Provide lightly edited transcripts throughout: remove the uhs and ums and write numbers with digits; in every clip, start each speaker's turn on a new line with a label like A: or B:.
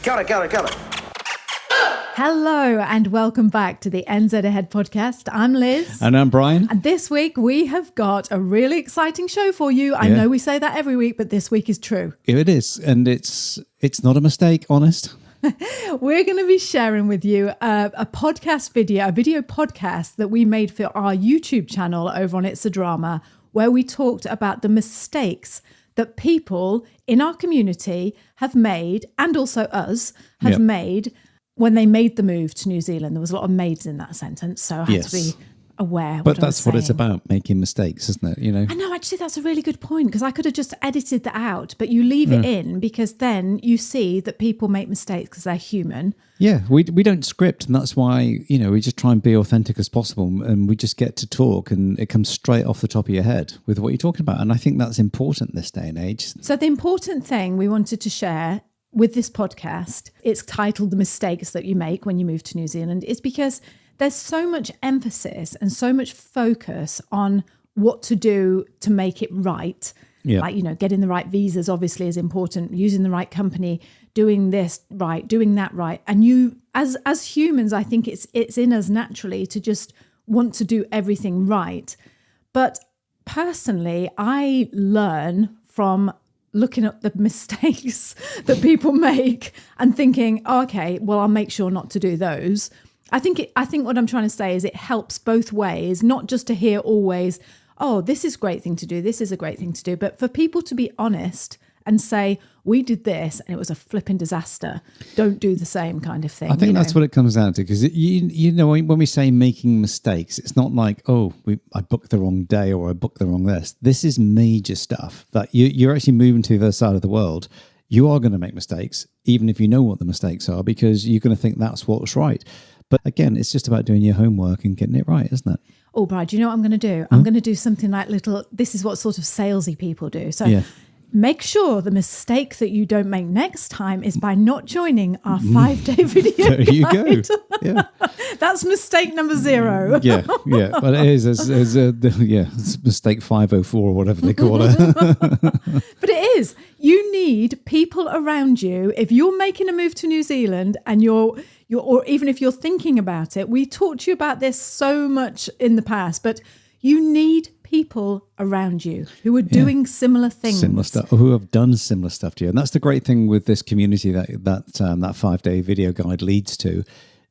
A: Cut it.
B: Hello and welcome back to the NZ Ahead podcast. I'm Liz.
C: And I'm Brian.
B: And this week we have got a really exciting show for you. I know we say that every week, but this week is true.
C: It is. And it's not a mistake, honest.
B: We're going to be sharing with you a video podcast that we made for our YouTube channel over on It's a Drama, where we talked about the mistakes that people in our community have made, and also us have made when they made the move to New Zealand. There was a lot of maids in that sentence, so I had to be aware.
C: But that's what it's about, making mistakes, isn't it? You know.
B: I know, actually, that's a really good point, because I could have just edited that out, but you leave it in because then you see that people make mistakes because they're human.
C: Yeah, we don't script, and that's why, you know, we just try and be authentic as possible, and we just get to talk, and it comes straight off the top of your head with what you're talking about. And I think that's important this day and age.
B: So the important thing we wanted to share with this podcast, it's titled The Mistakes That You Make When You Move to New Zealand, is because there's so much emphasis and so much focus on what to do to make it right.
C: Yeah.
B: Like, you know, getting the right visas obviously is important, using the right company, doing this right, doing that right. And you, as humans, I think it's in us naturally to just want to do everything right. But personally, I learn from looking at the mistakes that people make and thinking, oh, okay, well, I'll make sure not to do those. I think what I'm trying to say is it helps both ways, not just to hear always, oh, this is a great thing to do, this is a great thing to do, but for people to be honest and say, we did this and it was a flipping disaster. Don't do the same kind of thing.
C: I think that's what it comes down to, because you know, when we say making mistakes, it's not like, oh, I booked the wrong day or I booked the wrong this. This is major stuff that you're actually moving to the other side of the world. You are going to make mistakes, even if you know what the mistakes are, because you're going to think that's what's right. But again, it's just about doing your homework and getting it right, isn't it?
B: Oh, Brad, do you know what I'm going to do? I'm going to do something like this is what sort of salesy people do. So make sure the mistake that you don't make next time is by not joining our 5-day video
C: There you
B: guide.
C: go. Yeah.
B: That's mistake number 0.
C: Yeah. But it is, it's mistake 504 or whatever they call it.
B: But it is. You need people around you. If you're making a move to New Zealand and you're or even if you're thinking about it, we talked to you about this so much in the past, but you need people around you who are doing similar things.
C: Similar stuff, who have done similar stuff to you. And that's the great thing with this community that 5-day video guide leads to,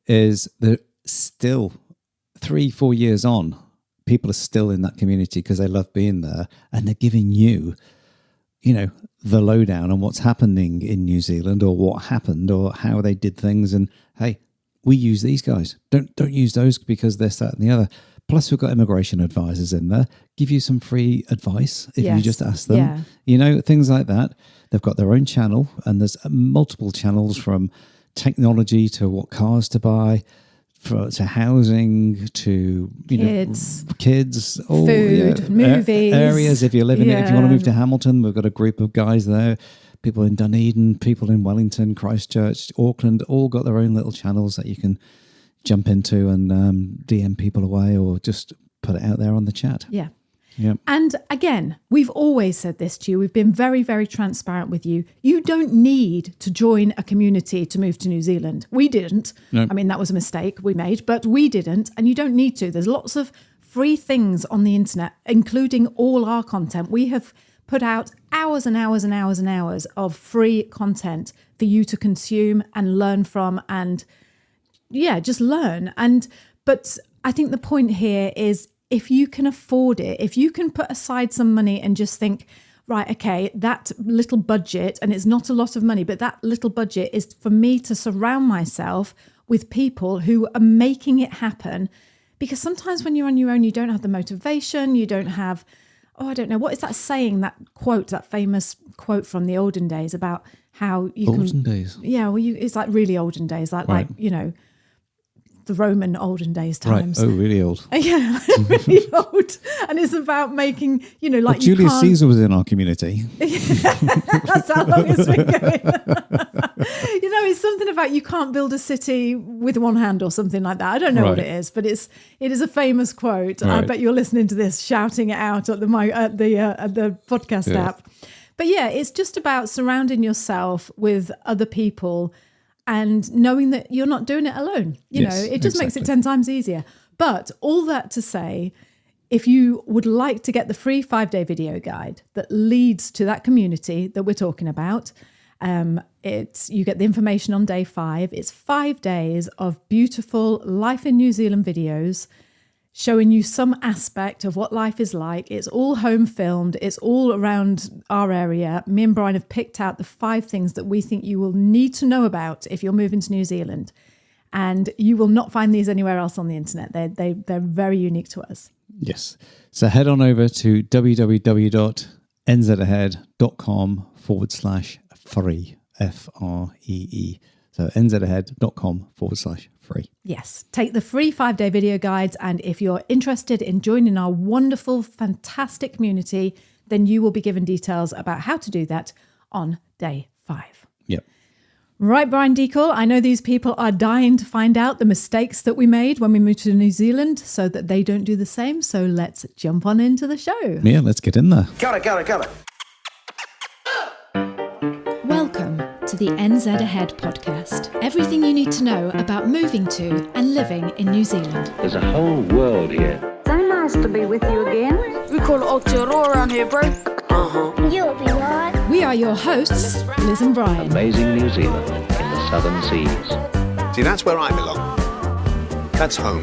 C: is that still 3-4 years on, people are still in that community because they love being there, and they're giving you, you know, the lowdown on what's happening in New Zealand or what happened or how they did things. And hey, we use these guys. Don't use those because they're that and the other. Plus, we've got immigration advisors in there, give you some free advice if you just ask them.
B: Yeah.
C: You know, things like that. They've got their own channel, and there's multiple channels, from technology to what cars to buy, to housing, to kids,
B: food, movies,
C: areas. If you're living if you want to move to Hamilton, we've got a group of guys there. People in Dunedin, people in Wellington, Christchurch, Auckland, all got their own little channels that you can jump into and DM people away, or just put it out there on the chat. Yeah.
B: And again, we've always said this to you. We've been very, very transparent with you. You don't need to join a community to move to New Zealand. We didn't. No. I mean, that was a mistake we made, but we didn't. And you don't need to. There's lots of free things on the internet, including all our content. We have put out hours and hours and hours and hours of free content for you to consume and learn from, and just learn. But I think the point here is, if you can afford it, if you can put aside some money and just think, right, okay, that little budget, and it's not a lot of money, but that little budget is for me to surround myself with people who are making it happen. Because sometimes when you're on your own, you don't have the motivation, you don't have, I don't know, what is that saying, that quote, that famous quote from the olden days about how you
C: olden days.
B: Yeah, well, it's like really olden days, like you know, the Roman olden days times.
C: Right. Oh, really old.
B: Yeah, really old. And it's about making, you know, like,
C: Julius Caesar was in our community.
B: That's how long it's been going. You know, it's something about you can't build a city with one hand or something like that. I don't know what it is, but it is a famous quote. Right. I bet you're listening to this, shouting it out at the podcast app. But yeah, it's just about surrounding yourself with other people and knowing that you're not doing it alone. You know, it just makes it 10 times easier. But all that to say, if you would like to get the free 5-day video guide that leads to that community that we're talking about, you get the information on day 5. It's 5 days of beautiful life in New Zealand videos showing you some aspect of what life is like. It's all home filmed. It's all around our area. Me and Brian have picked out the 5 things that we think you will need to know about if you're moving to New Zealand. And you will not find they's anywhere else on the internet. They're very unique to us.
C: Yes. So head on over to nzahead.com/free, FREE. So nzahead.com/free.
B: Yes. Take the free 5-day video guides. And if you're interested in joining our wonderful, fantastic community, then you will be given details about how to do that on day 5.
C: Yep.
B: Right, Brian Deacall, I know these people are dying to find out the mistakes that we made when we moved to New Zealand so that they don't do the same. So let's jump on into the show.
C: Yeah, let's get in there.
A: Got it.
B: Welcome to the NZ Ahead podcast. Everything you need to know about moving to and living in New Zealand.
D: There's a whole world here.
E: So nice to be with you again.
F: We call it Aotearoa around here, bro.
E: You'll be right.
B: We are your hosts, Liz and Brian.
D: Amazing New Zealand in the southern seas.
A: See, that's where I belong. That's home.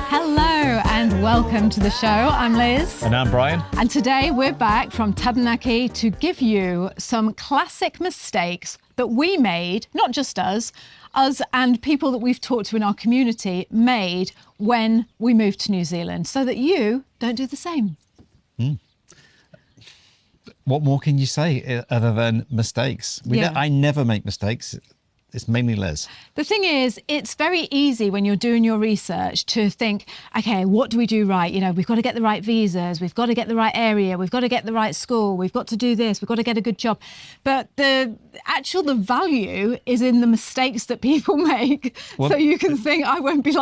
B: Hello and welcome to the show. I'm Liz.
C: And I'm Brian.
B: And today we're back from Taranaki to give you some classic mistakes that we made, not just us and people that we've talked to in our community made when we moved to New Zealand so that you don't do the same.
G: What more can you say other than mistakes? I never make mistakes. It's mainly Liz.
B: The thing is, it's very easy when you're doing your research to think, okay, what do we do right? You know, we've got to get the right visas. We've got to get the right area. We've got to get the right school. We've got to do this. We've got to get a good job. But the value is in the mistakes that people make. Well, so you can think, I won't be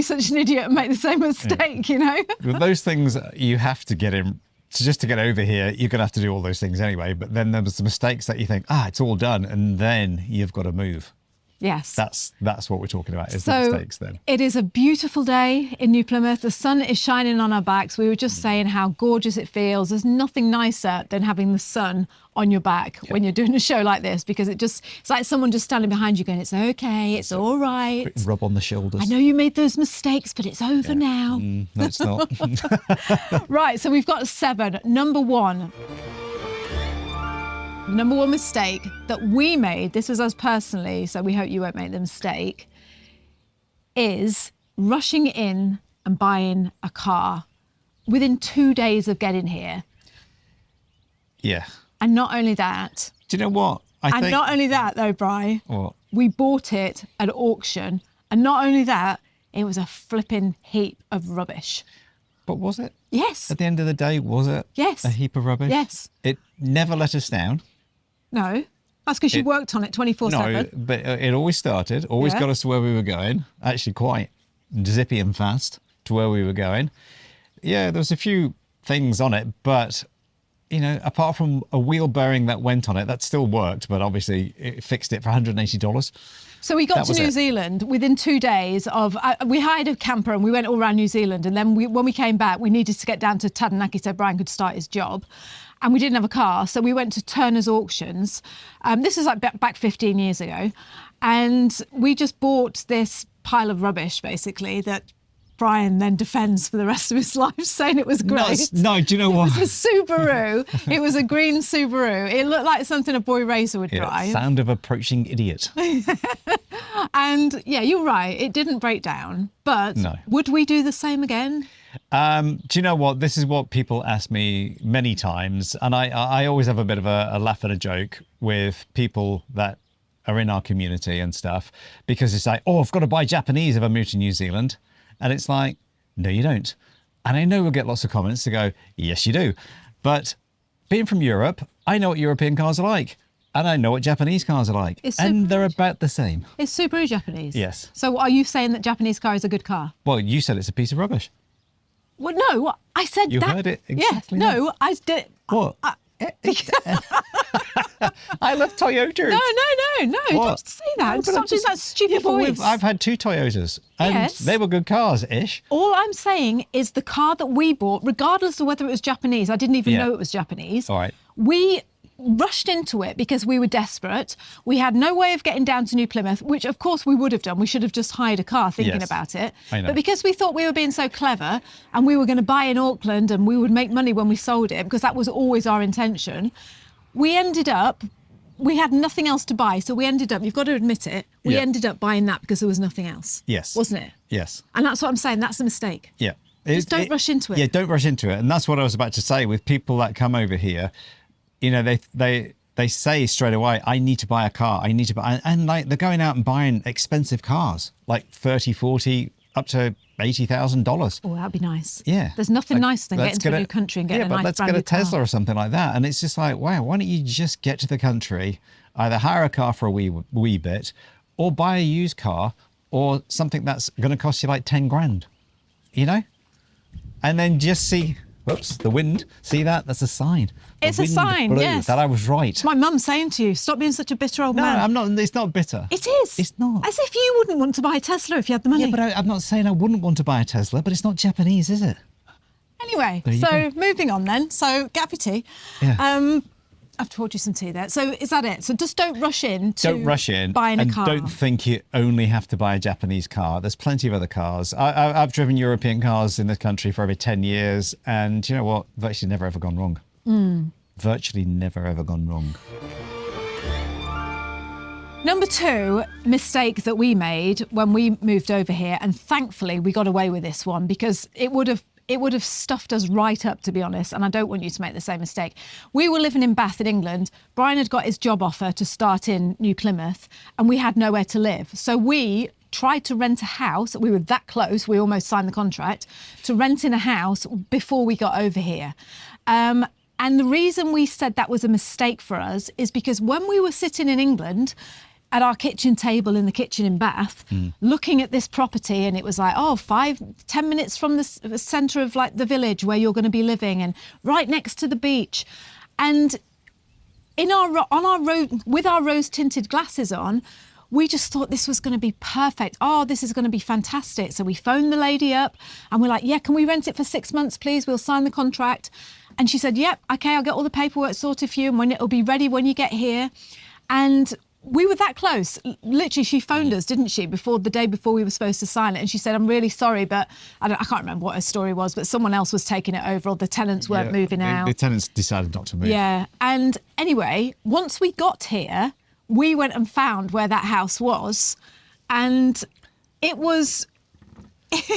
B: such an idiot and make the same mistake, you know?
G: With those things you have to get in. So just to get over here, you're going to have to do all those things anyway. But then there's the mistakes that you think, it's all done. And then you've got to move.
B: Yes.
G: That's what we're talking about, is the mistakes then.
B: It is a beautiful day in New Plymouth. The sun is shining on our backs. We were just saying how gorgeous it feels. There's nothing nicer than having the sun on your back when you're doing a show like this, because it's like someone just standing behind you going, it's okay, it's all right.
G: Rub on the shoulders.
B: I know you made those mistakes, but it's over now.
G: No, it's not.
B: Right, so we've got 7. Number one mistake that we made, this was us personally, so we hope you won't make the mistake, is rushing in and buying a car within 2 days of getting here.
G: Yeah.
B: And not only that.
G: Do you know what?
B: Not only that, though, Bri.
G: What?
B: We bought it at auction. And not only that, it was a flipping heap of rubbish.
G: But was it?
B: Yes.
G: At the end of the day, was it?
B: Yes.
G: A heap of rubbish?
B: Yes.
G: It never let us down.
B: No. That's because you worked on it 24/7.
G: No, but it always started, got us to where we were going. Actually quite zippy and fast to where we were going. Yeah, there was a few things on it, but, you know, apart from a wheel bearing that went on it, that still worked, but obviously it fixed it for $180.
B: So we got to New Zealand within 2 days of, we hired a camper and we went all around New Zealand. And then when we came back, we needed to get down to Taranaki so Brian could start his job. And we didn't have a car. So we went to Turner's Auctions. This is like back 15 years ago. And we just bought this pile of rubbish, basically, that Brian then defends for the rest of his life, saying it was great.
G: No, do you know what?
B: It was a Subaru. It was a green Subaru. It looked like something a boy racer would drive.
G: Sound of approaching idiot.
B: And yeah, you're right. It didn't break down. But would we do the same again?
G: Do you know what? This is what people ask me many times. And I always have a bit of a laugh and a joke with people that are in our community and stuff, because it's like, I've got to buy Japanese if I move to New Zealand. And it's like, no, you don't. And I know we'll get lots of comments to go, yes, you do. But being from Europe, I know what European cars are like. And I know what Japanese cars are like. And they're about the same.
B: Is Subaru Japanese?
G: Yes.
B: So are you saying that Japanese car is a good car?
G: Well, you said it's a piece of rubbish.
B: Well, no, I said
G: you
B: that.
G: You heard it exactly.
B: Yeah, no, I did.
G: What? I love Toyotas.
B: No.
G: What?
B: Don't say that.
G: but
B: Stop
G: I'm
B: doing that stupid
G: Yeah, but
B: voice.
G: I've had 2 Toyotas, and
B: Yes.
G: they were good cars-ish.
B: All I'm saying is the car that we bought, regardless of whether it was Japanese, I didn't even
G: Yeah.
B: know it was Japanese.
G: All right.
B: We rushed into it because we were desperate. We had no way of getting down to New Plymouth, which of course we would have done. We should have just hired a car thinking
G: Yes.
B: about it.
G: I know.
B: But because we thought we were being so clever and we were going to buy in Auckland and we would make money when we sold it, because that was always our intention, we ended up, we had nothing else to buy. So we ended up, you've got to admit it, we
G: Yeah.
B: ended up buying that because there was nothing else.
G: Yes.
B: Wasn't it?
G: Yes.
B: And that's what I'm saying. That's a mistake.
G: Yeah.
B: Just don't rush into it.
G: Yeah, don't rush into it. And that's what I was about to say with people that come over here. You know, they say straight away, I need to buy a car. I need to buy, and like they're going out and buying expensive cars, like 30, 40, up to $80,000.
B: Oh, that'd be nice.
G: Yeah.
B: There's nothing
G: Like,
B: nicer than
G: let's
B: getting to
G: get
B: a new country and getting
G: yeah,
B: a
G: but
B: nice
G: let's
B: brand
G: get a
B: new car.
G: Tesla or something like that. And it's just like, wow, why don't you just get to the country, either hire a car for a wee bit, or buy a used car, or something that's going to cost you like 10 grand, you know? And then just see, whoops, the wind. See that? That's a sign. The
B: It's a
G: wind
B: sign,
G: blew,
B: yes.
G: that I was right.
B: It's my mum saying to you, stop being such a bitter old
G: No,
B: man.
G: I'm not. It's not bitter.
B: It is.
G: It's not.
B: As if you wouldn't want to buy a Tesla if you had the money.
G: Yeah, but I'm not saying I wouldn't want to buy a Tesla, but it's not Japanese, is it?
B: Anyway,
G: There you
B: so
G: go.
B: moving on then. So get up your tea.
G: Yeah.
B: I've poured you some tea there. So is that it? So just don't rush in to
G: Don't rush in,
B: buying a
G: and
B: car.
G: don't think you only have to buy a Japanese car. There's plenty of other cars. I've driven European cars in this country for over 10 years, and you know what? Virtually never ever gone wrong. Virtually never ever gone wrong.
B: Number 2 mistake that we made when we moved over here, and thankfully we got away with this one because it would have stuffed us right up, to be honest, and I don't want you to make the same mistake. We were living in Bath in England. Brian had got his job offer to start in New Plymouth, and we had nowhere to live. So we tried to rent a house. We were that close, we almost signed the contract, to rent in a house before we got over here. And the reason we said that was a mistake for us is because when we were sitting in England at our kitchen table in the kitchen in Bath, looking at this property, and it was like, 5-10 minutes from the centre of like the village where you're going to be living, and right next to the beach, and on our road with our rose tinted glasses on, we just thought this was going to be perfect. Oh, this is going to be fantastic. So we phoned the lady up and we're like, yeah, can we rent it for 6 months, please? We'll sign the contract. And she said, yep, okay, I'll get all the paperwork sorted for you, and when it'll be ready when you get here. And we were that close. Literally, she phoned us, didn't she, the day before we were supposed to sign it. And she said, I'm really sorry, but I can't remember what her story was, but someone else was taking it over, or the tenants weren't moving out.
G: The tenants decided not to move.
B: Yeah. And anyway, once we got here, we went and found where that house was, and it was what's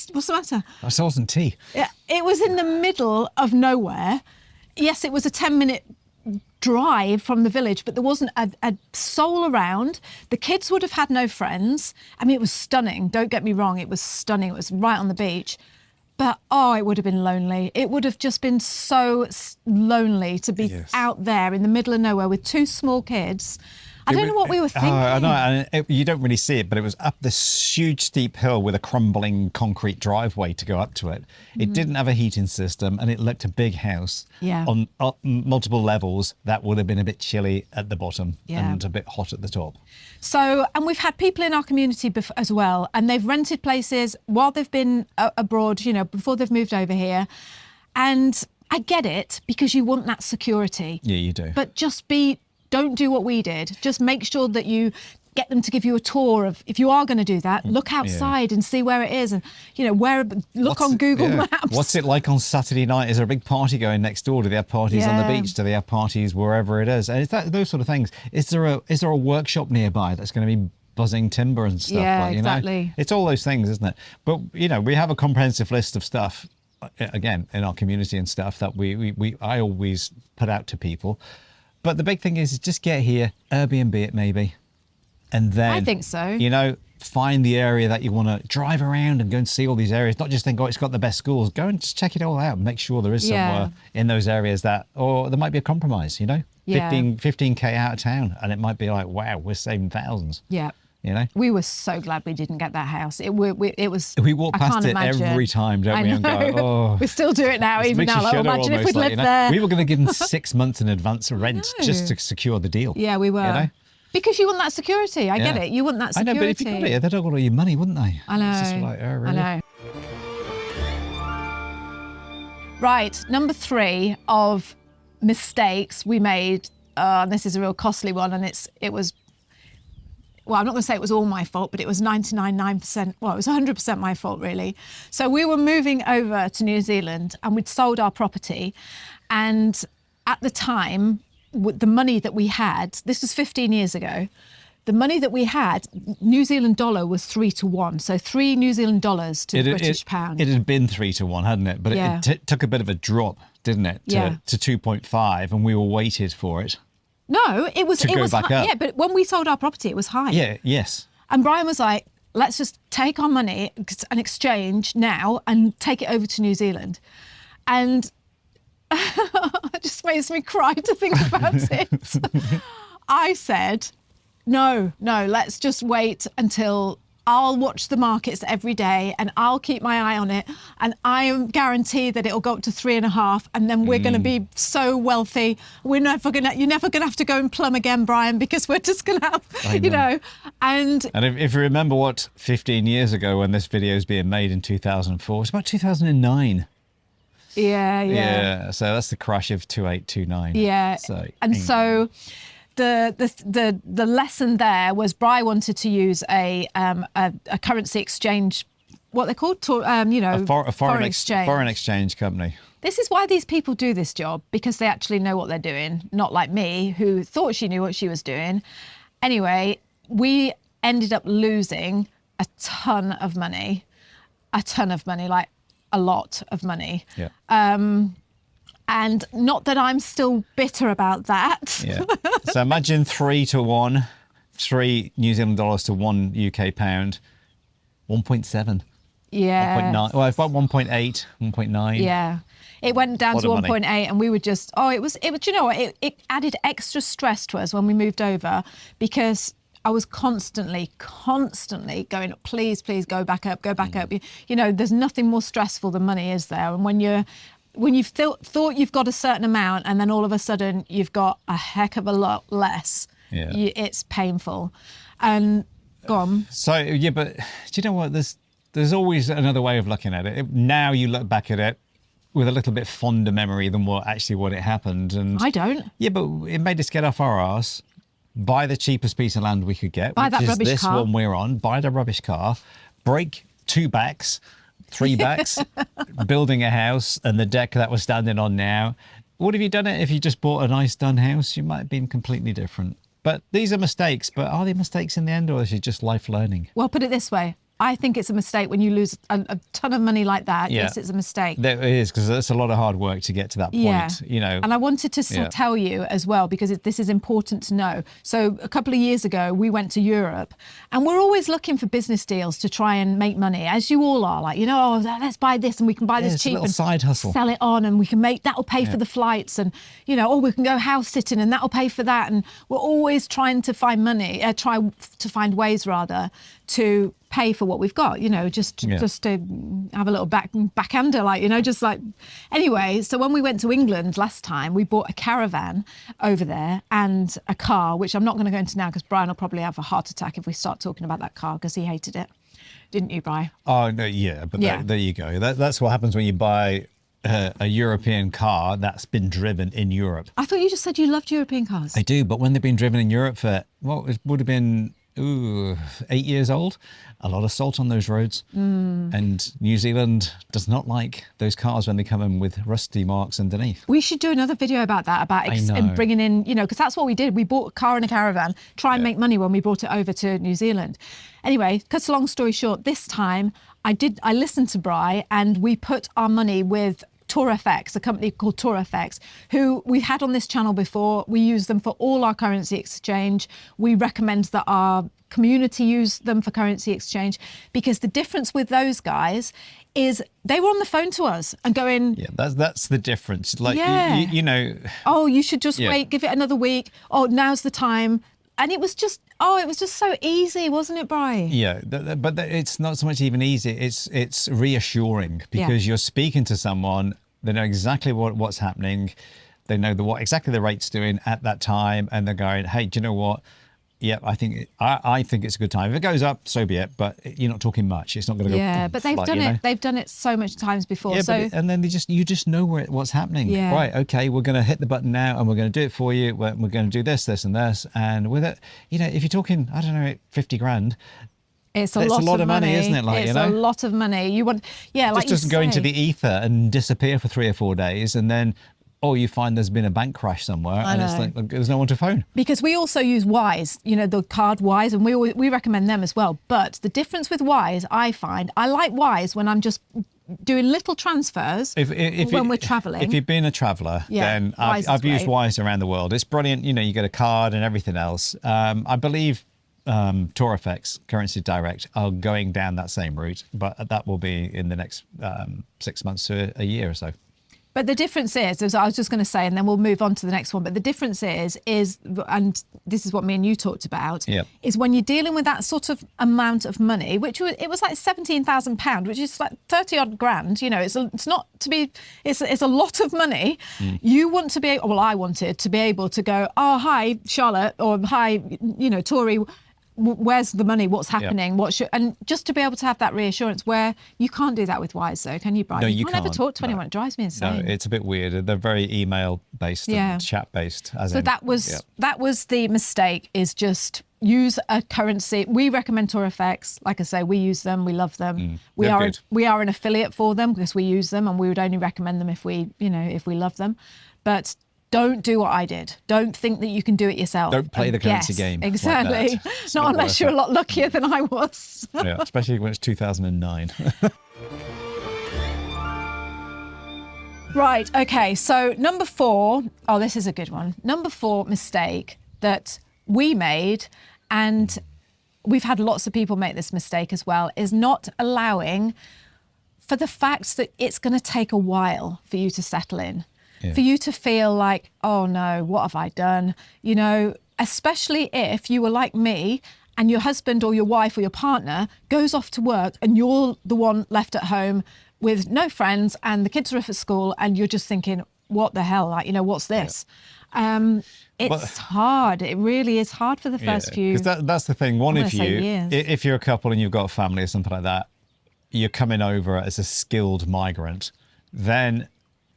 B: the matter?
G: I saw some tea.
B: Yeah, it was in the middle of nowhere. Yes, it was a 10-minute drive from the village, but there wasn't a soul around. The kids would have had no friends. I mean, it was stunning. Don't get me wrong. It was stunning. It was right on the beach. But, it would have been lonely. It would have just been so lonely to be out there in the middle of nowhere with 2 small kids. I don't know what we were thinking.
G: I know, and you don't really see it, but it was up this huge steep hill with a crumbling concrete driveway to go up to it. It didn't have a heating system, and it looked a big house on multiple levels that would have been a bit chilly at the bottom and a bit hot at the top.
B: So, and we've had people in our community as well, and they've rented places while they've been abroad, before they've moved over here. And I get it, because you want that security.
G: Yeah, you do.
B: But don't do what we did. Just make sure that you get them to give you a tour of, if you are going to do that, look outside and see where it is, and look on Google Maps.
G: What's it like on Saturday night? Is there a big party going next door? Do they have parties on the beach? Do they have parties wherever it is? And it's those sort of things. Is there a workshop nearby that's going to be buzzing timber and stuff?
B: Yeah, exactly.
G: It's all those things, isn't it? But we have a comprehensive list of stuff, again, in our community and stuff that I always put out to people. But the big thing is just get here, Airbnb it maybe, and then
B: I think so.
G: Find the area that you want to drive around and go and see all these areas. Not just think, it's got the best schools. Go and just check it all out and make sure there is somewhere in those areas or there might be a compromise. 15K out of town, and it might be like, wow, we're saving thousands.
B: Yeah.
G: You know,
B: We were so glad we didn't get that house. It was.
G: we walk
B: I
G: past
B: can't
G: it
B: imagine.
G: every time, don't we? And go, oh.
B: We still do it now,
G: It
B: even
G: makes
B: now.
G: you
B: Like,
G: shudder
B: imagine if
G: almost,
B: we'd
G: like,
B: lived there.
G: We were going to give them 6 months in advance rent just to secure the deal.
B: Yeah, we were.
G: You know?
B: Because you want that security. I get
G: Yeah.
B: it. You want that
G: I
B: security.
G: know, but if you got it, they'd have got all your money, wouldn't they?
B: I know.
G: It's just like, oh, really?
B: I know. Right, number 3 of mistakes we made. And this is a real costly one, and it was. Well, I'm not going to say it was all my fault, but it was 99.9%. Well, it was 100% my fault, really. So we were moving over to New Zealand, and we'd sold our property, and at the time, with the money that we had, this was 15 years ago. The money that we had, New Zealand dollar was 3 to 1. So 3 New Zealand dollars to the British pound.
G: It had been 3 to 1, hadn't it? But
B: Yeah.
G: it took a bit of a drop, didn't it? To 2.5, and we were weighted for it.
B: No, it was
G: To go back
B: high.
G: up.
B: Yeah, but when we sold our property, it was high.
G: Yeah, yes.
B: And Brian was like, let's just take our money and exchange now and take it over to New Zealand. And it just makes me cry to think about it. I said, no, let's just wait until I'll watch the markets every day and I'll keep my eye on it. And I am guaranteed that it'll go up to 3.5, and then we're going to be so wealthy. You're never going to have to go and plumb again, Brian, because we're just going to have, you know. And
G: if you remember what 15 years ago when this video is being made in 2004, it's about 2009.
B: Yeah.
G: So that's the crash of 2829.
B: Yeah.
G: So,
B: So the lesson there was Bri wanted to use a currency exchange, what they're called,
G: a foreign
B: exchange.
G: Foreign exchange company.
B: This is why these people do this job, because they actually know what they're doing, not like me, who thought she knew what she was doing. Anyway, we ended up losing a ton of money, like a lot of money.
G: Yeah.
B: And not that I'm still bitter about that.
G: Yeah. So imagine 3 to 1, 3 New Zealand dollars to 1 UK pound, 1.7.
B: Yeah.
G: 1.9. Well, about 1.8, 1.9.
B: Yeah. It went down to
G: Lot of
B: 1.8 and we were just, it was, you know what, it added extra stress to us when we moved over, because I was constantly going, please go back up. You know, there's nothing more stressful than money, is there? And when you've thought you've got a certain amount and then all of a sudden you've got a heck of a lot less, it's painful. And go on.
G: So, yeah, but do you know what? There's always another way of looking at it. Now you look back at it with a little bit fonder memory than what it happened. And
B: I don't.
G: Yeah, but it made us get off our arse, buy the cheapest piece of land we could get,
B: Buy
G: which
B: that
G: is
B: rubbish
G: this
B: car.
G: one we're on, buy the rubbish car, break 2 backs, 3 backs, building a house and the deck that we're standing on now. Would have you done it if you just bought a nice done house? You might have been completely different. But these are mistakes, but are they mistakes in the end, or is it just life learning?
B: Well, put it this way. I think it's a mistake when you lose a ton of money like that.
G: Yeah.
B: Yes, it's a mistake.
G: It is, because it's a lot of hard work to get to that point, you know.
B: And I wanted to tell you as well, because this is important to know. So a couple of years ago, we went to Europe, and we're always looking for business deals to try and make money, as you all are. Like, you know, let's buy this and we can buy this
G: It's a
B: cheap
G: little
B: and
G: side hustle.
B: sell it on, and we can that'll pay for the flights, and, you know, we can go house sitting and that'll pay for that. And we're always trying to find money, find ways rather to pay for what we've got, you know, just to have a little backhander, like, you know, just like. Anyway, so when we went to England last time, we bought a caravan over there and a car, which I'm not going to go into now because Brian will probably have a heart attack if we start talking about that car, because he hated it. Didn't you, Brian?
G: Oh, no, yeah, but there you go. That's what happens when you buy a European car that's been driven in Europe.
B: I thought you just said you loved European cars.
G: I do, but when they've been driven in Europe for, it would have been 8 years old, a lot of salt on those roads. And New Zealand does not like those cars when they come in with rusty marks underneath.
B: We should do another video about that, and bringing in, you know, because that's what we did. We bought a car and a caravan, try and make money when we brought it over to New Zealand. Anyway, cut a long story short, this time I listened to Bri, and we put our money with TourFX, a company called TourFX, who we've had on this channel before. We use them for all our currency exchange. We recommend that our community use them for currency exchange, because the difference with those guys is they were on the phone to us and going,
G: Yeah, that's the difference. Like, you know.
B: oh, you should just wait, give it another week. Oh, now's the time. And it was just, Oh, it was just so easy, wasn't it, Bri?
G: Yeah, but it's not so much even easy. It's reassuring because you're speaking to someone. They know exactly what's happening. They know what exactly the rate's doing at that time, and they're going, "Hey, do you know what? Yeah, I think it's a good time. If it goes up, so be it. But you're not talking much. It's not going to go.
B: Yeah, but they've done it. They've done it so much times before.
G: Yeah,
B: so
G: and then you just know what's happening.
B: Yeah.
G: Right. Okay, we're going to hit the button now, and we're going to do it for you. We're going to do this, and this, and with it, if you're talking, I don't know, 50 grand.
B: It's a lot of money,
G: isn't it?
B: It's a lot of money. You want, like
G: it just go into the ether and disappear for 3 or 4 days, and then. Or you find there's been a bank crash somewhere and it's like there's no one to phone.
B: Because we also use Wise, the card Wise, and we recommend them as well. But the difference with Wise, I find, I like Wise when I'm just doing little transfers when we're travelling.
G: If you've been a traveller, then I've used Wise around the world. It's brilliant. You get a card and everything else. I believe TourFX, Currency Direct, are going down that same route, but that will be in the next 6 months to a year or so.
B: But the difference is, as I was just going to say, and then we'll move on to the next one, but the difference is, and this is what me and you talked about, is when you're dealing with that sort of amount of money, it was like £17,000, which is like 30 odd grand, it's a lot of money. You want to be, I wanted to be able to go, oh, hi, Charlotte, or hi, Tori, where's the money? What's happening? And just to be able to have that reassurance where you can't do that with Wise, though, can you, Brian?
G: No, you
B: can't ever talk to anyone. It drives me insane.
G: No, it's a bit weird. They're very email based and chat based.
B: That was the mistake. Is just use a currency. We recommend TourFX. Like I say, we use them. We love them. We are an affiliate for them because we use them, and we would only recommend them if we love them. But don't do what I did. Don't think that you can do it yourself.
G: Don't play the currency game.
B: Exactly.
G: Like
B: not unless you're a lot luckier than I was.
G: Yeah, especially when it's 2009.
B: Right. Okay. So number 4. Oh, this is a good one. Number 4 mistake that we made, and we've had lots of people make this mistake as well, is not allowing for the fact that it's going to take a while for you to settle in. Yeah. For you to feel like, oh no, what have I done? Especially if you were like me and your husband or your wife or your partner goes off to work and you're the one left at home with no friends and the kids are off at school and you're just thinking, what the hell? What's this? Yeah. It's hard. It really is hard for the first few.
G: Because that's the thing. One of you, if you're a couple and you've got a family or something like that, you're coming over as a skilled migrant, then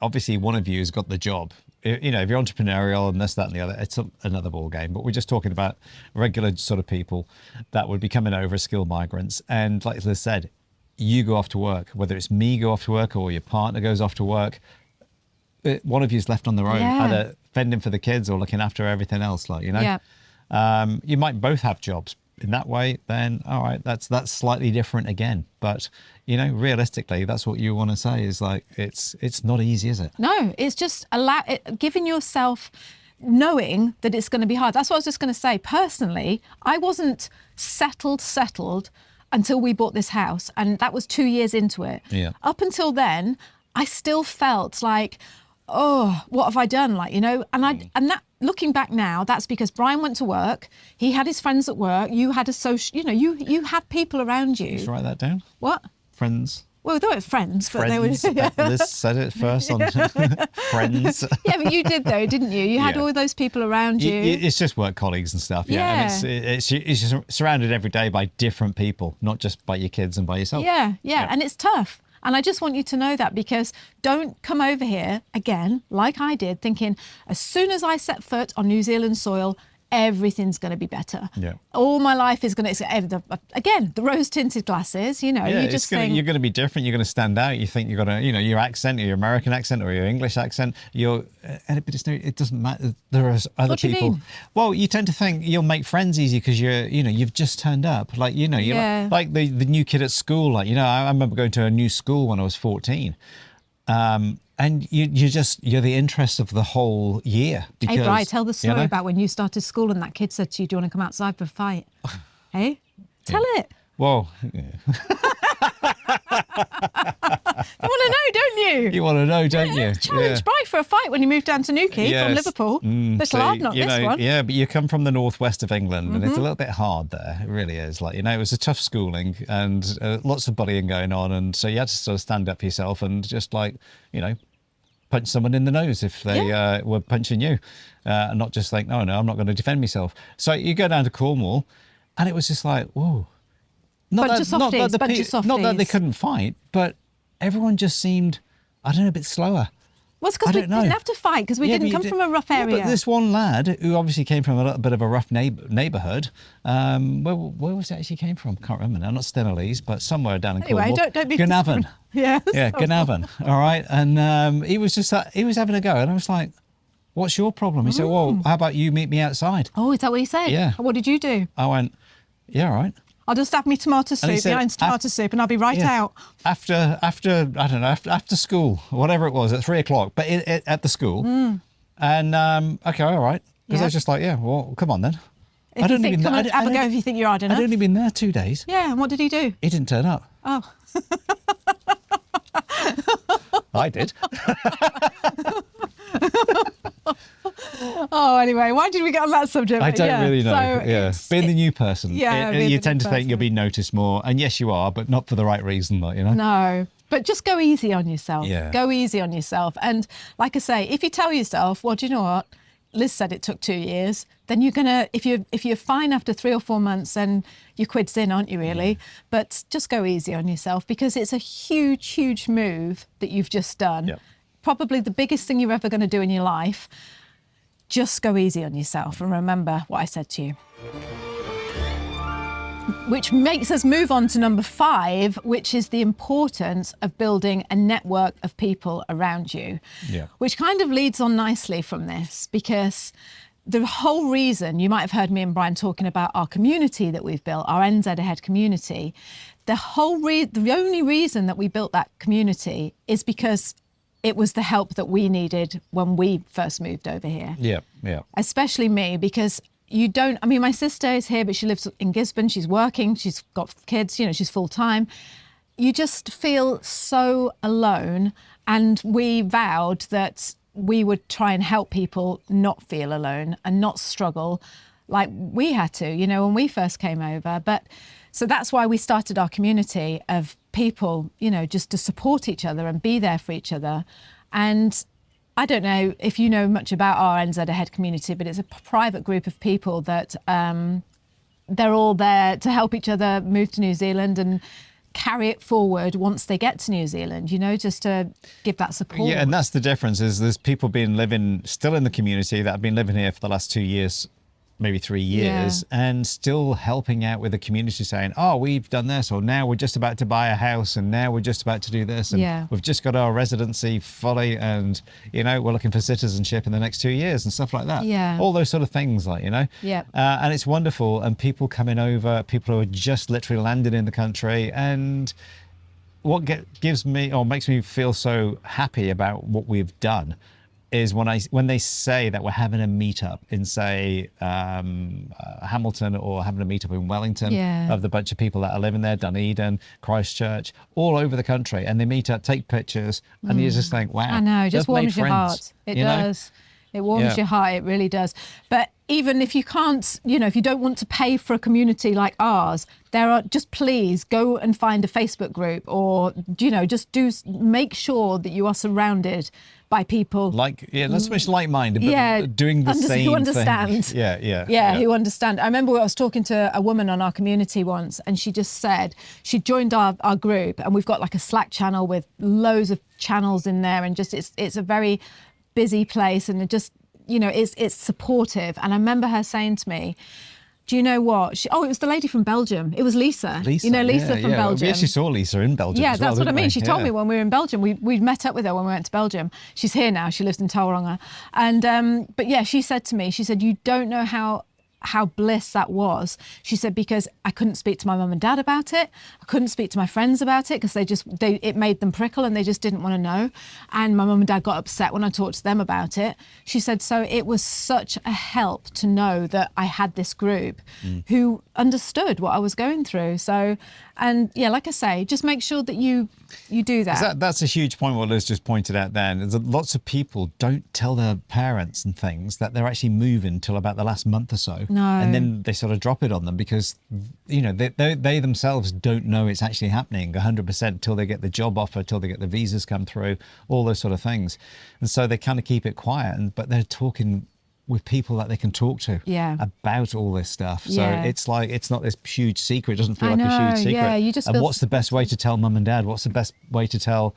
G: obviously one of you has got the job. If you're entrepreneurial and this, that and the other, it's another ball game. But we're just talking about regular sort of people that would be coming over as skilled migrants. And like Liz said, you go off to work, whether it's me go off to work or your partner goes off to work, one of you is left on their own, either fending for the kids or looking after everything else. You might both have jobs. In that way, then all right, that's slightly different again. But realistically, that's what you want to say is like it's not easy, is it?
B: No, it's just giving yourself knowing that it's going to be hard. That's what I was just going to say. Personally, I wasn't settled until we bought this house, and that was 2 years into it. Yeah. Up until then, I still felt like, oh, what have I done? And that. Looking back now, that's because Brian went to work. He had his friends at work. You had a social, you had people around you.
G: Just write that down.
B: What?
G: Friends.
B: Well, they weren't friends, but they were.
G: Liz said it first on friends.
B: Yeah, but you did though, didn't you? You had all those people around you.
G: It's just work colleagues and stuff. Yeah. And it's just surrounded every day by different people, not just by your kids and by yourself.
B: Yeah, and it's tough. And I just want you to know that, because don't come over here again, like I did, thinking as soon as I set foot on New Zealand soil, everything's going to be better. Yeah. All my life is going to, again, the rose-tinted glasses, you just think...
G: You're going to be different, you're going to stand out, you think you've got your accent, or your American accent, or your English accent, it doesn't matter. There are other
B: what
G: people...
B: Do you mean?
G: Well, you tend to think you'll make friends easy because you've just turned up. Like like the new kid at school, I remember going to a new school when I was 14. And you're the interest of the whole year. Because,
B: hey, Bri, tell the story about when you started school and that kid said to you, do you want to come outside for a fight? Hey, tell it.
G: Well,
B: You want to know, don't you?
G: You want to know, don't you?
B: Challenge Bri for a fight when you moved down to Newquay from Liverpool. Little hard knock, this one.
G: Yeah, but you come from the northwest of England, and it's a little bit hard there. It really is. Like, it was a tough schooling and lots of bullying going on, and so you had to sort of stand up for yourself and just punch someone in the nose if they were punching you, and not just think, no, I'm not going to defend myself. So you go down to Cornwall, and it was just like, whoa.
B: Bunch of softies.
G: Not that they couldn't fight, but everyone just seemed, I don't know, a bit slower.
B: Well, it's because we didn't have to fight because we didn't come from a rough area.
G: But this one lad, who obviously came from a little bit of a rough neighbourhood, where was it actually came from? Can't remember now. Not Stenelese, but somewhere down in Cornwall.
B: Don't be
G: Glenavon.
B: Yeah,
G: Glenavon. All right, and he was having a go, and I was like, "What's your problem?" He said, "Well, how about you meet me outside?"
B: Oh, is that what he said?
G: Yeah.
B: What did you do?
G: I went, "Yeah, all right."
B: I'll just have me tomato soup, behind tomato soup, and I'll be right out.
G: After I don't know, after school, whatever it was, at 3:00, but at the school. And okay, all right, because I was just like, yeah, well, come on then.
B: If you think, come on, have a go if you think you're hard enough.
G: I'd only been there 2 days.
B: Yeah, and what did he do?
G: He didn't turn up.
B: Oh.
G: I did.
B: Oh, anyway, why did we get on that subject?
G: I don't really know.
B: So
G: being the new person, you tend to think you'll be noticed more, and yes, you are, but not for the right reason,
B: No, but just go easy on yourself.
G: Yeah.
B: Go easy on yourself, and like I say, if you tell yourself, well, do you know what? Liz said it took 2 years. Then you're gonna, if you're fine after 3 or 4 months, then you're quids in, aren't you? Really? But just go easy on yourself because it's a huge, huge move that you've just done.
G: Yep.
B: Probably the biggest thing you're ever going to do in your life. Just go easy on yourself and remember what I said to you. Which makes us move on to number 5, which is the importance of building a network of people around you.
G: Yeah.
B: Which kind of leads on nicely from this because the whole reason, you might have heard me and Brian talking about our community that we've built, our NZ Ahead community. The only reason that we built that community is because it was the help that we needed when we first moved over here.
G: Yeah.
B: Especially me, because my sister is here, but she lives in Gisborne. She's working, she's got kids, she's full time. You just feel so alone. And we vowed that we would try and help people not feel alone and not struggle like we had to, when we first came over. So that's why we started our community of people, just to support each other and be there for each other. And I don't know if you know much about our NZ Ahead community, but it's a private group of people that they're all there to help each other move to New Zealand and carry it forward once they get to New Zealand, just to give that support.
G: Yeah, and that's the difference is there's people still in the community that have been living here for the last 2 years, maybe 3 years, and still helping out with the community saying, oh, we've done this, or now we're just about to buy a house, and now we're just about to do this, and we've just got our residency fully, and, we're looking for citizenship in the next 2 years and stuff like that.
B: Yeah.
G: All those sort of things,
B: Yeah.
G: And it's wonderful, and people coming over, people who are just literally landed in the country, and what gives me, or makes me feel so happy about what we've done is when they say that we're having a meetup in, say, Hamilton, or having a meetup in Wellington of the bunch of people that are living there, Dunedin, Christchurch, all over the country, and they meet up, take pictures, and you just think, wow.
B: I know, it just
G: they've made
B: warms your
G: friends,
B: heart. It does. It warms your heart, it really does. But even if you can't, if you don't want to pay for a community like ours, just please go and find a Facebook group, or, just make sure that you are surrounded by people
G: not so much like-minded, but doing the same
B: who understand.
G: thing. Yeah,
B: who understand. I remember I was talking to a woman on our community once, and she just said she joined our group, and we've got like a Slack channel with loads of channels in there, and just it's a very busy place, and it just it's supportive. And I remember her saying to me, do you know what? It was the lady from Belgium. It was Lisa. Lisa from Belgium.
G: We actually saw Lisa in Belgium.
B: Yeah,
G: as well,
B: that's what I
G: didn't
B: mean.
G: we?
B: She told me when we were in Belgium. We met up with her when we went to Belgium. She's here now. She lives in Tauranga. And but yeah, she said to me, she said, you don't know how how bliss that was. She said, because I couldn't speak to my mum and dad about it. I couldn't speak to my friends about it because it made them prickle and they just didn't want to know. And my mum and dad got upset when I talked to them about it. She said, so it was such a help to know that I had this group who understood what I was going through. So, and yeah, like I say, just make sure that you do that.
G: That's a huge point what Liz just pointed out then, is that lots of people don't tell their parents and things that they're actually moving till about the last month or so.
B: No.
G: And then they sort of drop it on them because, you know, they themselves don't know it's actually happening 100% till they get the job offer, till they get the visas come through, all those sort of things. And so they kind of keep it quiet, but they're talking with people that they can talk to about all this stuff. So it's like, it's not this huge secret. It doesn't feel like a huge secret.
B: Yeah, you just
G: and what's the best way to tell mum and dad? What's the best way to tell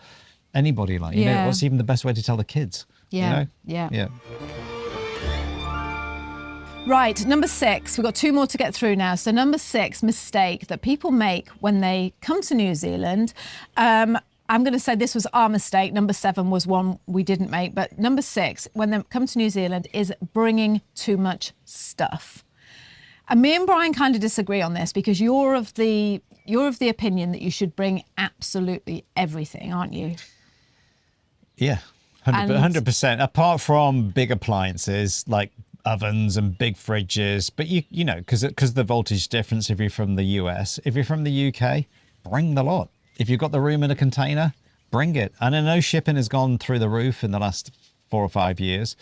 G: anybody? Like, you know, what's even the best way to tell the kids?
B: Yeah,
G: you know? Yeah.
B: Right, number 6. We've got 2 more to get through now. So number 6 mistake that people make when they come to New Zealand. I'm going to say this was our mistake. Number 7 was one we didn't make. But number 6, when they come to New Zealand, is bringing too much stuff. And me and Brian kind of disagree on this because you're of the opinion that you should bring absolutely everything, aren't you?
G: Yeah, 100%. Apart from big appliances like ovens and big fridges, but you know, because the voltage difference if you're from the US. If you're from the UK, bring the lot. If you've got the room in a container, bring it. And I know shipping has gone through the roof in the last 4 or 5 years.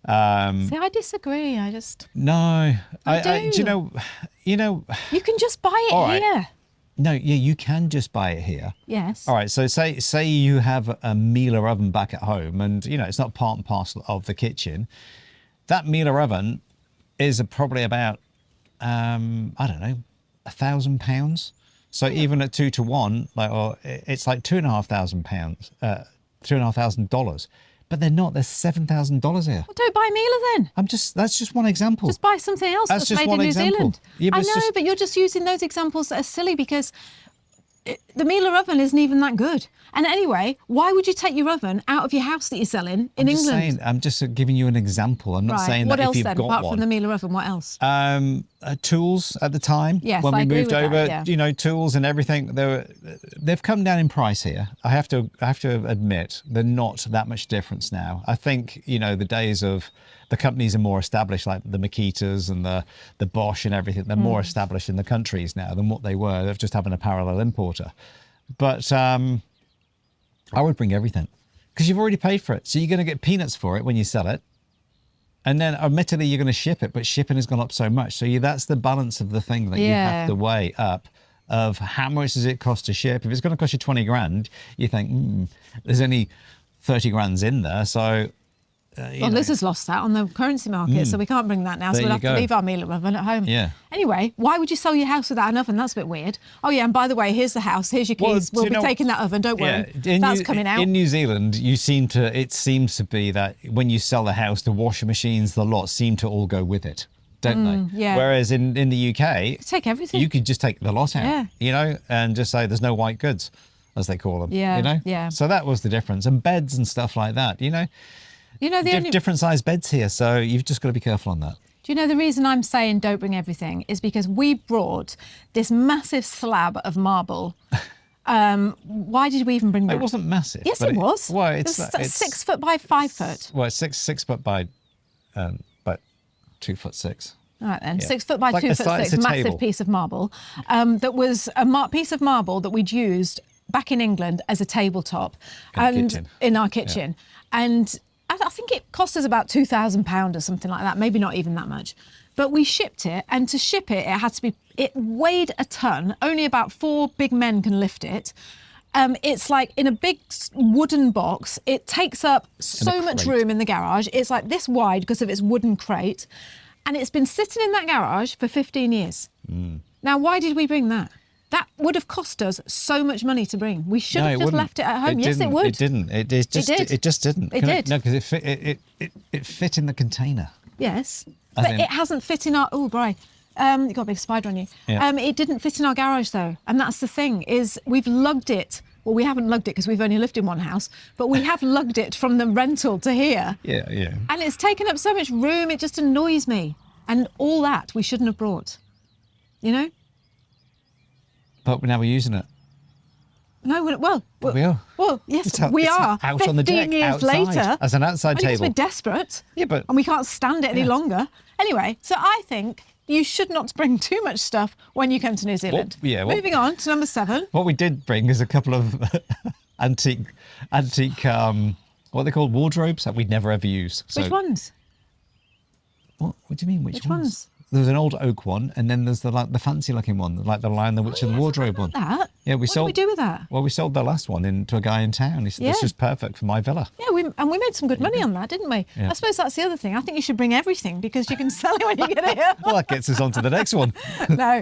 B: See, I disagree. I do. You know. You can just buy it here.
G: No, yeah, you can just buy it here.
B: Yes.
G: All right. So say you have a Miele oven back at home, and you know it's not part and parcel of the kitchen. That Miele oven is probably about I don't know, £1,000. So even at 2 to 1, it's like £2,500, $2,500. But they're not. There's $7,000 here.
B: Well, don't buy Miele then.
G: That's just one example.
B: Just buy something else that's
G: just
B: made
G: one
B: in New
G: example.
B: Zealand.
G: Yeah,
B: I know, but you're just using those examples that are silly because the Miele oven isn't even that good. And anyway, why would you take your oven out of your house that you're selling in England?
G: I'm just giving you an example. I'm not saying
B: what
G: that
B: else
G: if you've
B: then,
G: got
B: apart
G: one.
B: from the Miele oven, what else?
G: Tools at the time.
B: Yes,
G: when
B: I
G: we
B: agree
G: moved
B: with
G: over,
B: that,
G: you know, tools and everything. They've come down in price here. I have to admit, they're not that much difference now. I think, you know, the days of the companies are more established, like the Makitas and the Bosch and everything. They're more established in the countries now than what they were. They're just having a parallel importer. But I would bring everything because you've already paid for it. So you're going to get peanuts for it when you sell it. And then admittedly, you're going to ship it, but shipping has gone up so much. So that's the balance of the thing that you have to weigh up of how much does it cost to ship. If it's going to cost you 20 grand, you think, there's only 30 grand in there. So
B: Liz has lost that on the currency market, so we can't bring that now. So we'll have to leave our Miele oven at home.
G: Yeah.
B: Anyway, why would you sell your house without an oven? That's a bit weird. Oh yeah, and by the way, here's the house. Here's your keys. We'll be taking that oven. Don't worry. That's coming out.
G: In New Zealand, it seems to be that when you sell the house, the washing machines, the lot seem to all go with it, don't they?
B: Yeah.
G: Whereas in the UK,
B: take everything.
G: You could just take the lot out.
B: Yeah.
G: You know, and just say there's no white goods, as they call them.
B: Yeah.
G: You know.
B: Yeah.
G: So that was the difference, and beds and stuff like that. You know. Different size beds here, so you've just got to be careful on that.
B: Do you know the reason I'm saying don't bring everything is because we brought this massive slab of marble. Why did we even bring that?
G: It wasn't massive.
B: Yes, it was.
G: Well, it's
B: 6 foot by 5 foot.
G: Well, it's 6 foot by 2'6".
B: All right then,
G: Yeah.
B: 6 foot by 2'6", massive piece of marble. That was a piece of marble that we'd used back in England as a tabletop in our kitchen. And I think it cost us about £2,000 or something like that, maybe not even that much. But we shipped it, and to ship it, it weighed a ton. Only about 4 big men can lift it. It's like in a big wooden box. It takes up so much room in the garage. It's like this wide because of its wooden crate. And it's been sitting in that garage for 15 years. Now, why did we bring that? That would have cost us so much money to bring. We should have just left it at home. Yes, it would.
G: It didn't. It just didn't.
B: It did.
G: No, because it fit in the container.
B: Yes, but it hasn't fit in our. Oh, Bri, you got a big spider on you.
G: Yeah.
B: It didn't fit in our garage though, and that's the thing is we've lugged it. Well, we haven't lugged it because we've only lived in one house, but we have lugged it from the rental to here.
G: Yeah.
B: And it's taken up so much room. It just annoys me. And all that we shouldn't have brought, you know?
G: But now we're using it.
B: No,
G: We are.
B: Well, yes,
G: It's out-
B: we
G: it's
B: are.
G: out on the
B: 15
G: deck,
B: years
G: outside,
B: later.
G: as an outside
B: because
G: table.
B: we're desperate.
G: Yeah, but-
B: And we can't stand it any
G: Yeah.
B: longer. Anyway, so I think you should not bring too much stuff when you come to New Zealand. Moving on to number 7.
G: What we did bring is a couple of antique, what are they called, wardrobes that we'd never ever use. So,
B: Which ones?
G: What do you mean? Which
B: ones?
G: There's an old oak one, and then there's the fancy looking one, like the Lion, the Witch, and the Wardrobe one.
B: That?
G: Yeah,
B: What do we do with that?
G: Well, we sold the last one to a guy in town. He said, "This
B: Yeah.
G: is perfect for my villa."
B: Yeah, we made some good money on that, didn't we?
G: Yeah.
B: I suppose that's the other thing. I think you should bring everything because you can sell it when you get here.
G: Well, that gets us on to the next one.
B: No.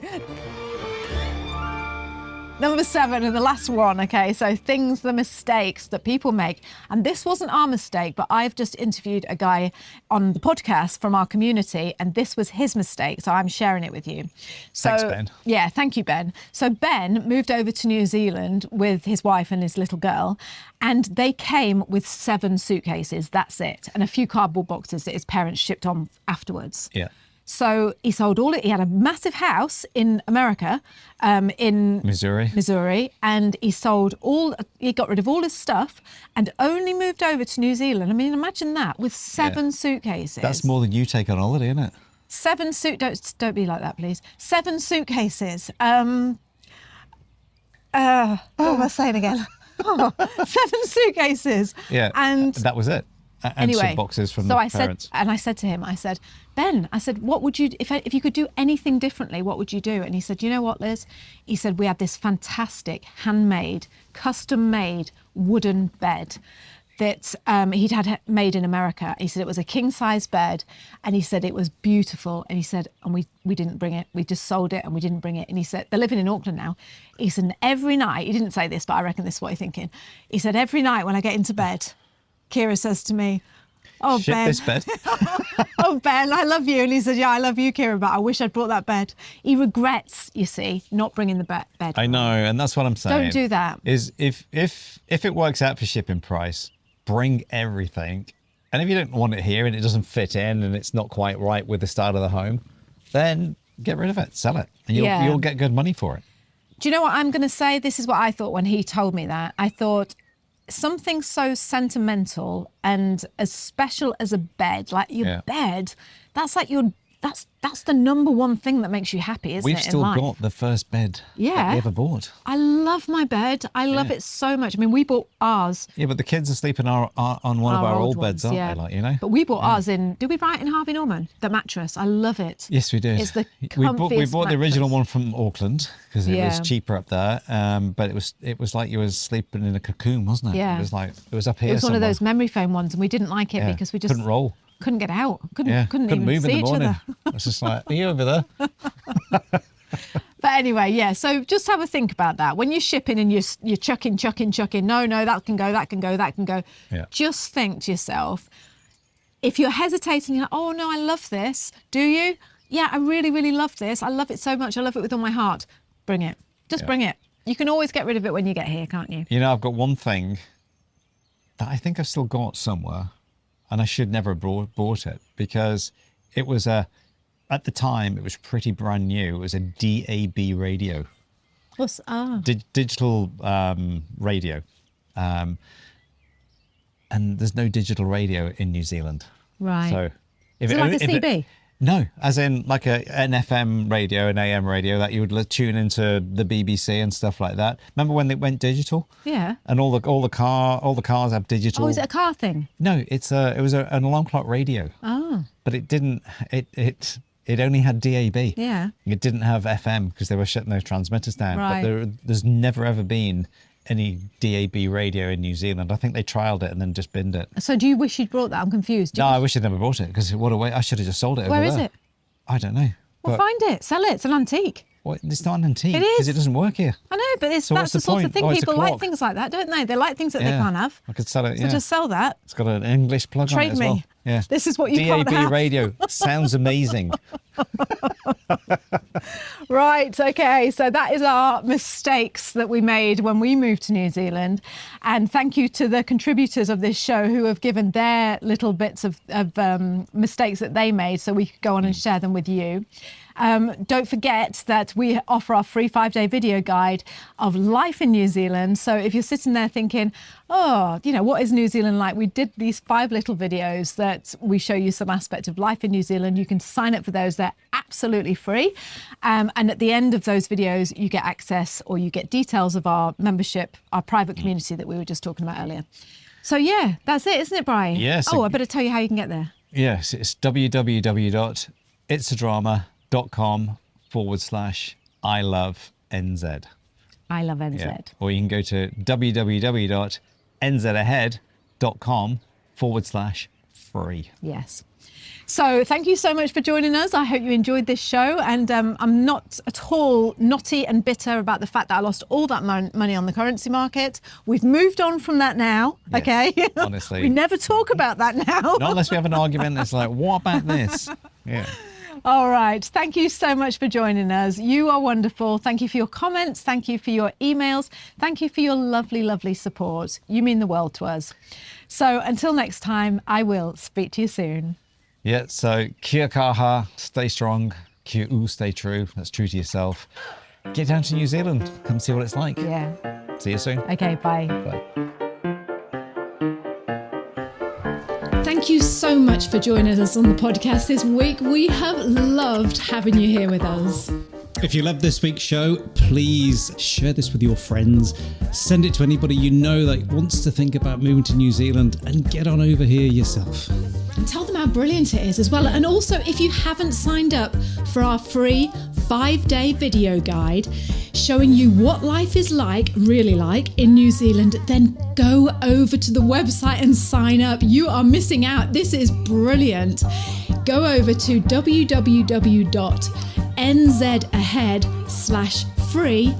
B: Number 7 and the last one, okay, so the mistakes that people make. And this wasn't our mistake, but I've just interviewed a guy on the podcast from our community, and this was his mistake, so I'm sharing it with you. So,
G: Thanks, Ben.
B: Yeah, thank you, Ben. So Ben moved over to New Zealand with his wife and his little girl, and they came with 7 suitcases, that's it, and a few cardboard boxes that his parents shipped on afterwards.
G: Yeah.
B: So he sold all it. He had a massive house in America, in
G: Missouri,
B: and he got rid of all his stuff and only moved over to New Zealand. I mean, imagine that with 7 suitcases.
G: That's more than you take on holiday, isn't it?
B: 7 don't be like that, please. 7 suitcases. What am I saying again? 7 suitcases.
G: Yeah.
B: And
G: that was it. And
B: anyway,
G: some boxes from
B: so
G: the
B: I
G: parents.
B: said to him, Ben, what would you, if you could do anything differently, what would you do? And he said, you know what, Liz? He said, we had this fantastic handmade, custom-made wooden bed that he'd had made in America. He said it was a king-size bed, and he said it was beautiful. And he said, and we didn't bring it. We just sold it and we didn't bring it. And he said, they're living in Auckland now. He said, and every night, he didn't say this, but I reckon this is what he's thinking. He said, every night when I get into bed, Kira says to me, "Oh,
G: Shit,
B: Ben,
G: this bed."
B: oh, Ben, I love you." And he said, "Yeah, I love you, Kira, but I wish I'd brought that bed." He regrets, you see, not bringing the bed.
G: I know, and that's what I'm saying.
B: Don't do that.
G: Is if it works out for shipping price, bring everything. And if you don't want it here and it doesn't fit in and it's not quite right with the style of the home, then get rid of it, sell it, and you'll get good money for it.
B: Do you know what I'm going to say? This is what I thought when he told me that. I thought, something so sentimental and as special as a bed, like your bed, that's like that's the number one thing that makes you happy, isn't
G: We've
B: it?
G: still
B: in life?
G: got the first bed that
B: Yeah.
G: we ever bought.
B: I love my bed. I love it so much. I mean, we bought ours.
G: Yeah, but the kids are sleeping on one of our old beds,
B: ones,
G: aren't they? Like, you know.
B: But we bought ours in. Did we buy it in Harvey Norman? The mattress. I love it.
G: Yes, we did.
B: It's the
G: we
B: comfiest
G: bought the original
B: mattress.
G: one from Auckland because it was cheaper up there. But it was like you were sleeping in a cocoon, wasn't it?
B: Yeah.
G: It was up here.
B: It was one of
G: somewhere.
B: those memory foam ones, and we didn't like it
G: Yeah.
B: because we just
G: couldn't roll.
B: couldn't get out. Couldn't even
G: move
B: see
G: in the
B: each
G: morning.
B: other.
G: It's just like, are you over there?
B: But anyway, yeah. So just have a think about that when you're shipping and you're chucking. No, that can go. That can go.
G: Yeah.
B: Just think to yourself, if you're hesitating, you're like, oh no, I love this. Do you? Yeah, I really, really love this. I love it so much. I love it with all my heart. Bring it. Just bring it. You can always get rid of it when you get here, can't you?
G: You know, I've got one thing that I think I've still got somewhere, and I should never have bought it because it was at the time, it was pretty brand new. It was a DAB radio.
B: What's
G: Digital radio. And there's no digital radio in New Zealand.
B: right?
G: So
B: Is it like a CB?
G: No, as in like an FM radio, an AM radio that you would tune into the BBC and stuff like that. Remember when it went digital?
B: Yeah.
G: And all the cars have digital.
B: Oh, is it a car thing?
G: No, it was an alarm clock radio.
B: Oh.
G: But it didn't. It only had DAB.
B: Yeah.
G: It didn't have FM because they were shutting those transmitters down.
B: Right.
G: But there's never ever been any DAB radio in New Zealand. I think they trialled it and then just binned it.
B: So do you wish you'd brought that? I'm confused.
G: No, I wish I'd never bought it because what a way. I should have just sold it over
B: Where
G: there.
B: is it?
G: I don't know.
B: Well,
G: But-
B: find it. Sell it. It's an antique.
G: Well, it's not an antique
B: It is.
G: because it doesn't work here.
B: I know, but
G: So
B: that's
G: what's
B: the
G: the
B: sort of
G: point?
B: thing.
G: Oh, it's a
B: People like
G: clock.
B: things like that, don't they? They like things that they can't have.
G: I could sell it.
B: So
G: Yeah,
B: just sell that.
G: it's got an English plug on it
B: Trade
G: as
B: me.
G: well. Yeah,
B: This is what you
G: DAB
B: can't have.
G: radio sounds amazing.
B: Right, okay, so that is our mistakes that we made when we moved to New Zealand. And thank you to the contributors of this show who have given their little bits of mistakes that they made so we could go on and share them with you. Don't forget that we offer our free 5-day video guide of life in New Zealand. So if you're sitting there thinking, oh, you know, what is New Zealand like? We did these 5 little videos that we show you some aspect of life in New Zealand. You can sign up for those. They're absolutely free. And at the end of those videos, you get access or you get details of our membership, our private community that we were just talking about earlier. So yeah, that's it, isn't it, Brian?
G: Yes.
B: Oh, I better tell you how you can get there.
G: Yes, it's www.itsadrama.com/I love NZ.
B: I love NZ.
G: Yeah. Or you can go to www.nzahead.com/free.
B: Yes. So thank you so much for joining us. I hope you enjoyed this show. And I'm not at all knotty and bitter about the fact that I lost all that money on the currency market. We've moved on from that now.
G: Yes,
B: okay.
G: honestly.
B: We never talk about that now.
G: Not unless we have an argument that's like, what about this? Yeah.
B: All right. Thank you so much for joining us. You are wonderful. Thank you for your comments. Thank you for your emails. Thank you for your lovely, lovely support. You mean the world to us. So until next time, I will speak to you soon.
G: Yeah, so kia kaha, stay strong, kia u, stay true. That's true to yourself. Get down to New Zealand, come see what it's like.
B: Yeah.
G: See you soon.
B: Okay, bye.
G: Bye.
B: Thank you so much for joining us on the podcast this week. We have loved having you here with us.
C: If you love this week's show, please share this with your friends. Send it to anybody you know that wants to think about moving to New Zealand and get on over here yourself.
B: And tell them how brilliant it is as well. And also, if you haven't signed up for our free 5-day video guide showing you what life is like, really like, in New Zealand, then go over to the website and sign up. You are missing out. This is brilliant. Go over to www.nzahead.com/free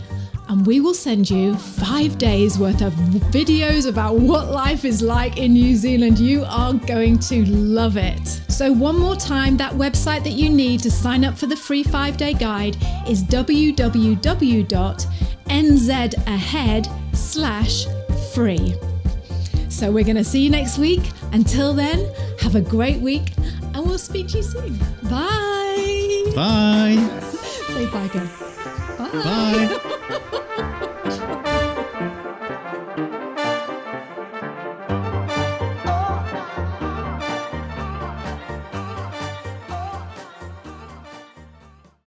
B: and we will send you 5 days worth of videos about what life is like in New Zealand. You are going to love it. So one more time, that website that you need to sign up for the free 5-day guide is www.nzahead.com/free. So we're going to see you next week. Until then, have a great week and we'll speak to you soon. Bye.
C: Bye.
B: Say bye again. Bye.
C: Bye.